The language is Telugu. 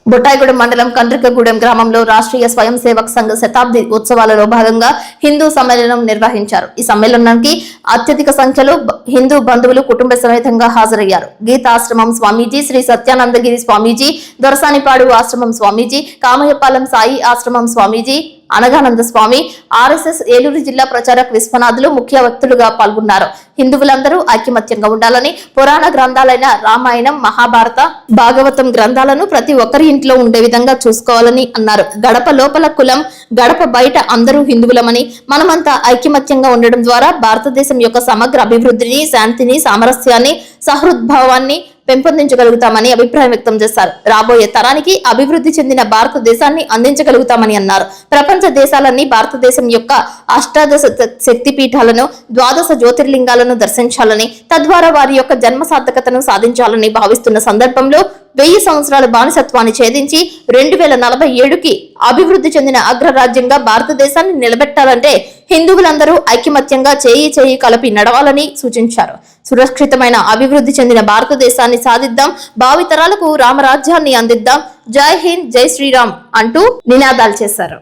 బొట్టాయిగూడెం మండలం కండ్రికగూడెం గ్రామంలో రాష్ట్రీయ స్వయం సేవక్ సంఘ శతాబ్ది ఉత్సవాలలో భాగంగా హిందూ సమ్మేళనం నిర్వహించారు. ఈ సమ్మేళనానికి అత్యధిక సంఖ్యలో హిందూ బంధువులు కుటుంబ సమేతంగా హాజరయ్యారు. గీతాశ్రమం స్వామీజీ, శ్రీ సత్యానందగిరి స్వామీజీ, దొరసానిపాడు ఆశ్రమం స్వామీజీ, కామయ్యపాలెం సాయి ఆశ్రమం స్వామీజీ, అనగానంద స్వామి, ఆర్ఎస్ఎస్ ఏలూరు జిల్లా ప్రచారక్ విశ్వనాథులు ముఖ్య వ్యక్తులుగా పాల్గొన్నారు. హిందువులందరూ ఐకమత్యంగా ఉండాలని, పురాణ గ్రంథాలైన రామాయణం, మహాభారత, భాగవతం గ్రంథాలను ప్రతి ఒక్కరి ఇంట్లో ఉండే విధంగా చూసుకోవాలని అన్నారు. గడప లోపల కులం, గడప బయట అందరూ హిందువులమని, మనమంతా ఐకమత్యంగా ఉండడం ద్వారా భారతదేశం యొక్క సమగ్ర అభివృద్ధిని, శాంతిని, సామరస్యాన్ని, సహృద్భావాన్ని పెంపొందించగలుగుతామని అభిప్రాయం వ్యక్తం చేశారు. రాబోయే తరానికి అభివృద్ధి చెందిన భారతదేశాన్ని అందించగలుగుతామని అన్నారు. ప్రపంచ దేశాలన్నీ భారతదేశం యొక్క అష్టాదశ శక్తి పీఠాలను, ద్వాదశ జ్యోతిర్లింగాలను దర్శించాలని, తద్వారా వారి యొక్క జన్మ సార్థకతను సాధించాలని భావిస్తున్న సందర్భంలో 1000 సంవత్సరాల బానిసత్వాన్ని ఛేదించి 2047కి అభివృద్ధి చెందిన అగ్రరాజ్యంగా భారతదేశాన్ని నిలబెట్టాలంటే హిందువులందరూ ఐకమత్యంగా చేయి కలిపి నడవాలని సూచించారు. సురక్షితమైన అభివృద్ధి చెందిన భారతదేశాన్ని సాధిద్దాం, భావితరాలకు రామరాజ్యాన్ని అందిద్దాం, జై హింద్, జై శ్రీరామ్ అంటూ నినాదాలు చేశారు.